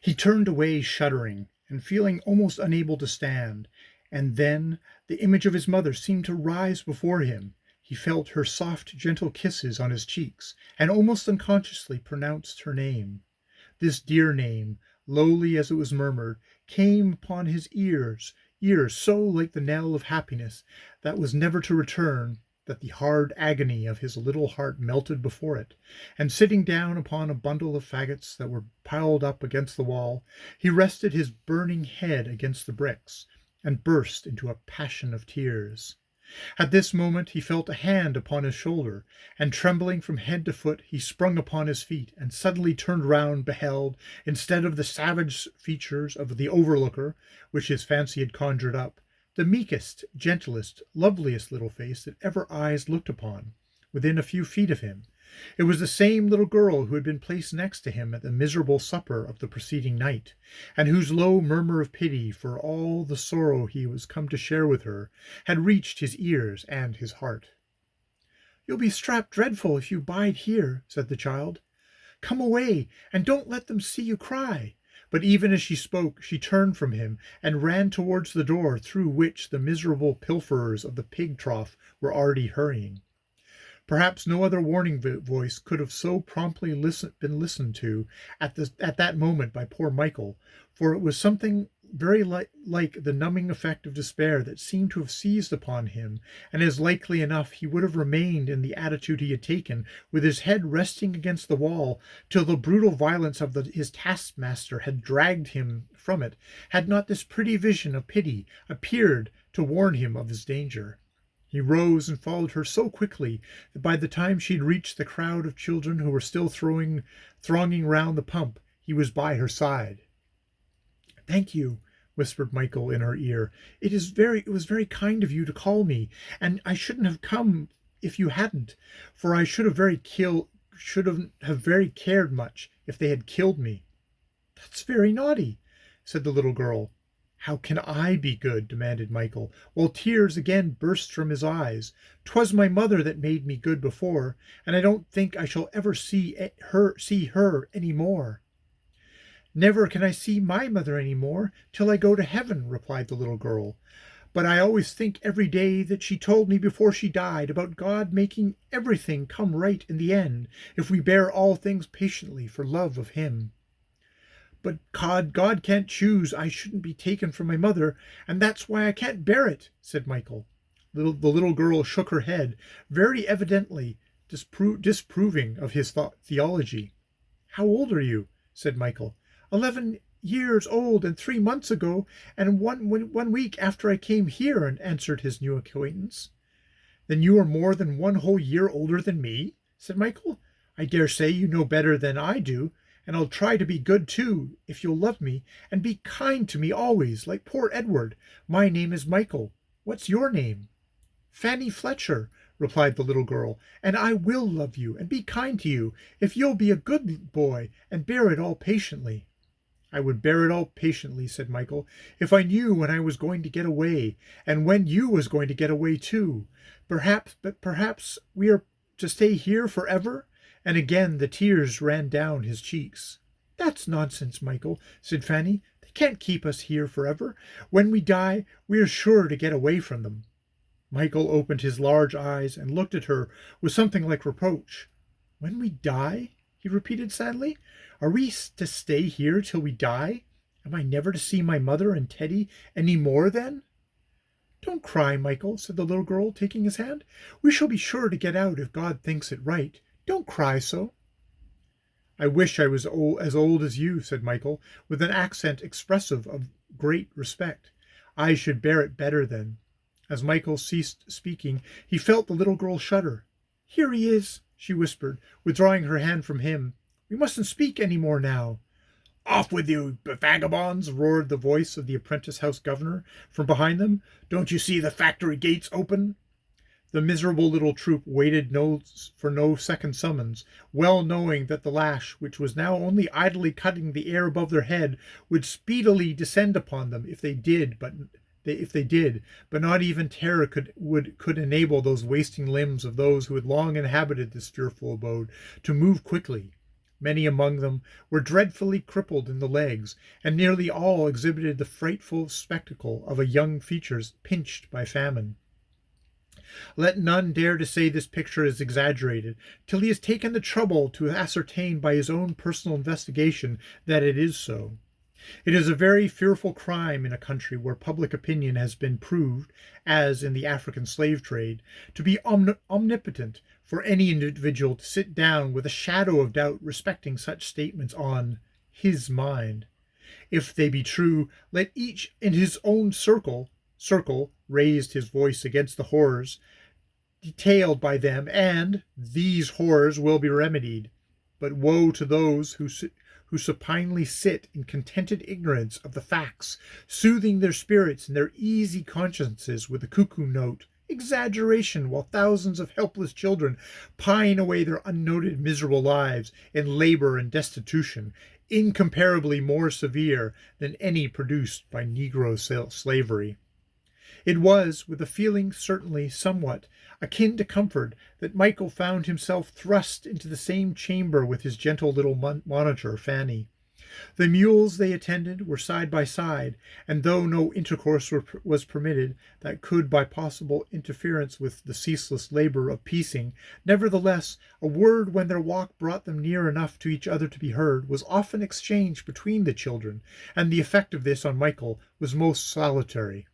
He turned away shuddering and feeling almost unable to stand, and then the image of his mother seemed to rise before him. He felt her soft, gentle kisses on his cheeks, and almost unconsciously pronounced her name. This dear name, lowly as it was murmured, came upon his ears so like the knell of happiness that was never to return, that the hard agony of his little heart melted before it, and sitting down upon a bundle of faggots that were piled up against the wall, he rested his burning head against the bricks, and burst into a passion of tears. At this moment he felt a hand upon his shoulder, and trembling from head to foot, he sprung upon his feet, and suddenly turned round, beheld, instead of the savage features of the overlooker, which his fancy had conjured up, the meekest, gentlest, loveliest little face that ever eyes looked upon, within a few feet of him. It was the same little girl who had been placed next to him at the miserable supper of the preceding night, and whose low murmur of pity for all the sorrow he was come to share with her had reached his ears and his heart. "You'll be strapped dreadful if you bide here," said the child. "Come away, and don't let them see you cry." But even as she spoke, she turned from him and ran towards the door through which the miserable pilferers of the pig trough were already hurrying. Perhaps no other warning voice could have so promptly been listened to at that moment by poor Mchl, for it was something very like the numbing effect of despair that seemed to have seized upon him, and as likely enough he would have remained in the attitude he had taken, with his head resting against the wall, till the brutal violence of his taskmaster had dragged him from it, had not this pretty vision of pity appeared to warn him of his danger. He rose and followed her so quickly that by the time she had reached the crowd of children who were still thronging round the pump, he was by her side. "Thank you," whispered Mchl in her ear. "It was very kind of you to call me, and I shouldn't have come if you hadn't, for I should have very cared much if they had killed me." "That's very naughty," said the little girl. "How can I be good?" demanded Mchl, while tears again burst from his eyes. "'Twas my mother that made me good before, and I don't think I shall ever see her any more." "Never can I see my mother any more till I go to heaven," replied the little girl. "But I always think every day that she told me before she died about God making everything come right in the end, if we bear all things patiently for love of Him." "But God can't choose I shouldn't be taken from my mother, and that's why I can't bear it," said Mchl. The little girl shook her head, very evidently disapproving of his theology. "How old are you?" said Mchl. 11 years old, and 3 months ago, and one week after I came here," answered his new acquaintance. "Then you are more than one whole year older than me?" said Mchl. "I dare say you know better than I do, and I'll try to be good too, if you'll love me, and be kind to me always, like poor Edward. My name is Mchl. What's your name?" "Fanny Fletcher," replied the little girl, "and I will love you and be kind to you, if you'll be a good boy and bear it all patiently." "I would bear it all patiently," said Mchl, "if I knew when I was going to get away, and when you was going to get away too. Perhaps we are to stay here forever?" And again the tears ran down his cheeks. "That's nonsense, Mchl," said Fanny. "They can't keep us here forever. When we die, we are sure to get away from them." Mchl opened his large eyes and looked at her with something like reproach. "When we die?" he repeated sadly. "Are we to stay here till we die? Am I never to see my mother and Teddy any more then?" "Don't cry, Mchl," said the little girl, taking his hand. "We shall be sure to get out if God thinks it right. Don't cry so." "I wish I was as old as you," said Mchl, with an accent expressive of great respect. "I should bear it better then." As Mchl ceased speaking, he felt the little girl shudder. "Here he is," she whispered, withdrawing her hand from him. "We mustn't speak any more now." "Off with you, vagabonds!" roared the voice of the apprentice house governor from behind them. "Don't you see the factory gates open?" The miserable little troop waited for no second summons, well knowing that the lash, which was now only idly cutting the air above their head, would speedily descend upon them if they did, but not even terror could enable those wasting limbs of those who had long inhabited this fearful abode to move quickly. Many among them were dreadfully crippled in the legs, and nearly all exhibited the frightful spectacle of a young features pinched by famine. Let none dare to say this picture is exaggerated, till he has taken the trouble to ascertain by his own personal investigation that it is so. It is a very fearful crime in a country where public opinion has been proved, as in the African slave trade, to be omnipotent, for any individual to sit down with a shadow of doubt respecting such statements on his mind. If they be true, let each in his own circle raise his voice against the horrors detailed by them, and these horrors will be remedied. But woe to those who supinely sit in contented ignorance of the facts, soothing their spirits and their easy consciences with a cuckoo note, exaggeration, while thousands of helpless children pine away their unnoted miserable lives in labor and destitution, incomparably more severe than any produced by Negro slavery. It was with a feeling certainly somewhat akin to comfort that Mchl found himself thrust into the same chamber with his gentle little monitor, Fanny. The mules they attended were side by side, and though no intercourse was permitted that could by possible interference with the ceaseless labor of piecing, nevertheless a word when their walk brought them near enough to each other to be heard was often exchanged between the children, and the effect of this on Mchl was most salutary.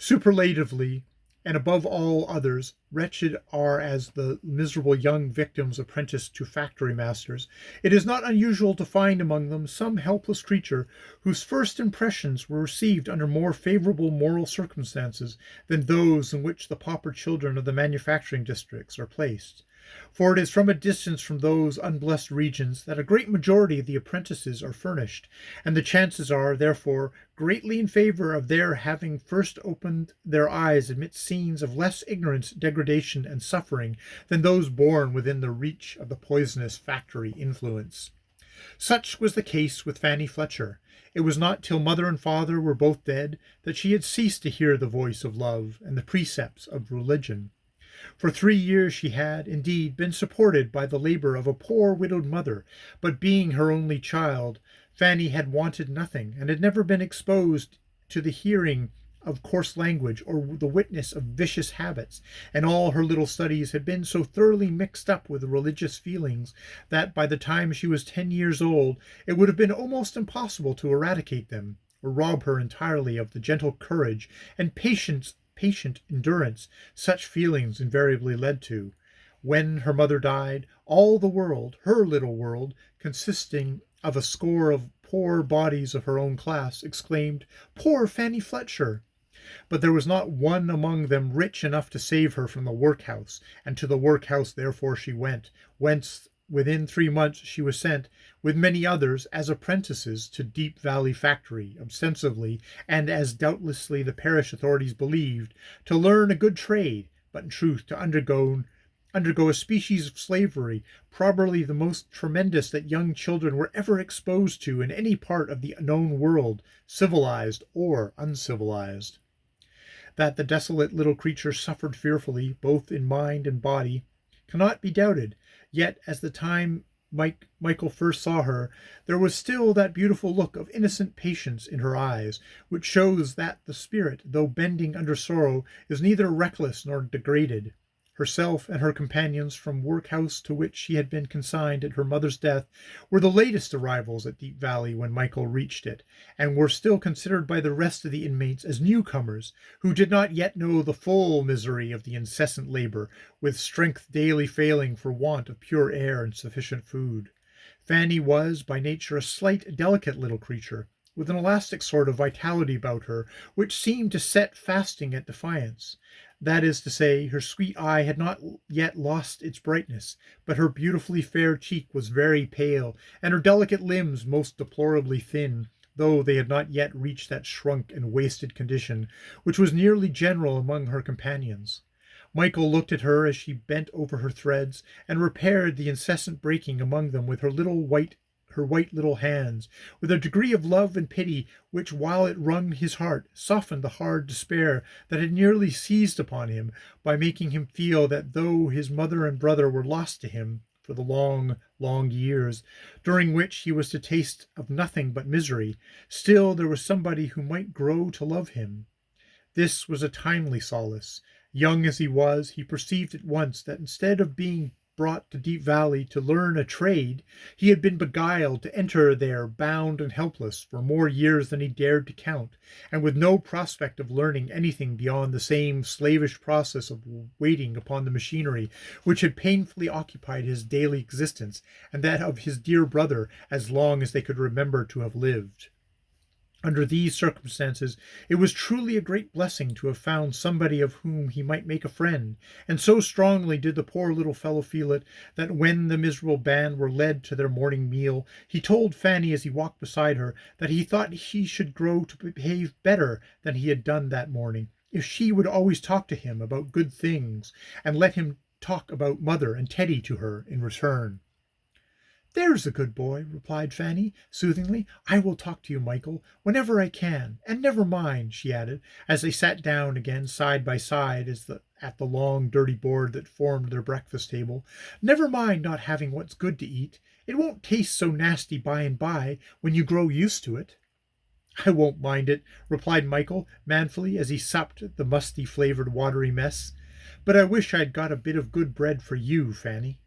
Superlatively, and above all others, wretched are as the miserable young victims apprenticed to factory masters, it is not unusual to find among them some helpless creature whose first impressions were received under more favorable moral circumstances than those in which the pauper children of the manufacturing districts are placed. For it is from a distance from those unblessed regions that a great majority of the apprentices are furnished, and the chances are, therefore, greatly in favor of their having first opened their eyes amidst scenes of less ignorance, degradation, and suffering than those born within the reach of the poisonous factory influence. Such was the case with Fanny Fletcher. It was not till mother and father were both dead that she had ceased to hear the voice of love and the precepts of religion. For 3 years she had, indeed, been supported by the labor of a poor widowed mother, but being her only child, Fanny had wanted nothing, and had never been exposed to the hearing of coarse language or the witness of vicious habits, and all her little studies had been so thoroughly mixed up with religious feelings that by the time she was 10 years old it would have been almost impossible to eradicate them, or rob her entirely of the gentle courage and patient endurance such feelings invariably led to. When her mother died, all the world, her little world, consisting of a score of poor bodies of her own class, exclaimed, "Poor Fanny Fletcher!" But there was not one among them rich enough to save her from the workhouse, and to the workhouse therefore she went, whence within 3 months she was sent, with many others, as apprentices to Deep Valley Factory, ostensibly, and as doubtlessly the parish authorities believed, to learn a good trade, but in truth to undergo a species of slavery, probably the most tremendous that young children were ever exposed to in any part of the known world, civilized or uncivilized. That the desolate little creature suffered fearfully, both in mind and body, cannot be doubted, yet as the time Mchl first saw her, there was still that beautiful look of innocent patience in her eyes, which shows that the spirit, though bending under sorrow, is neither reckless nor degraded. Herself and her companions from workhouse to which she had been consigned at her mother's death were the latest arrivals at Deep Valley when Mchl reached it, and were still considered by the rest of the inmates as newcomers, who did not yet know the full misery of the incessant labor, with strength daily failing for want of pure air and sufficient food. Fanny was by nature a slight, delicate little creature, with an elastic sort of vitality about her, which seemed to set fasting at defiance. That is to say, her sweet eye had not yet lost its brightness, but her beautifully fair cheek was very pale, and her delicate limbs most deplorably thin, though they had not yet reached that shrunk and wasted condition which was nearly general among her companions. Mchl looked at her as she bent over her threads, and repaired the incessant breaking among them with her white little hands, with a degree of love and pity which, while it wrung his heart, softened the hard despair that had nearly seized upon him, by making him feel that though his mother and brother were lost to him for the long, long years, during which he was to taste of nothing but misery, still there was somebody who might grow to love him. This was a timely solace. Young as he was, he perceived at once that instead of being brought to Deep Valley to learn a trade, he had been beguiled to enter there bound and helpless for more years than he dared to count, and with no prospect of learning anything beyond the same slavish process of waiting upon the machinery which had painfully occupied his daily existence and that of his dear brother as long as they could remember to have lived. Under these circumstances, it was truly a great blessing to have found somebody of whom he might make a friend, and so strongly did the poor little fellow feel it, that when the miserable band were led to their morning meal, he told Fanny as he walked beside her that he thought he should grow to behave better than he had done that morning, if she would always talk to him about good things, and let him talk about mother and Teddy to her in return. "There's a good boy," replied Fanny, soothingly. "I will talk to you, Michael, whenever I can. And never mind," she added, as they sat down again side by side at the long, dirty board that formed their breakfast table. "Never mind not having what's good to eat. It won't taste so nasty by and by when you grow used to it." "I won't mind it," replied Michael, manfully, as he supped the musty flavored watery mess. "But I wish I'd got a bit of good bread for you, Fanny."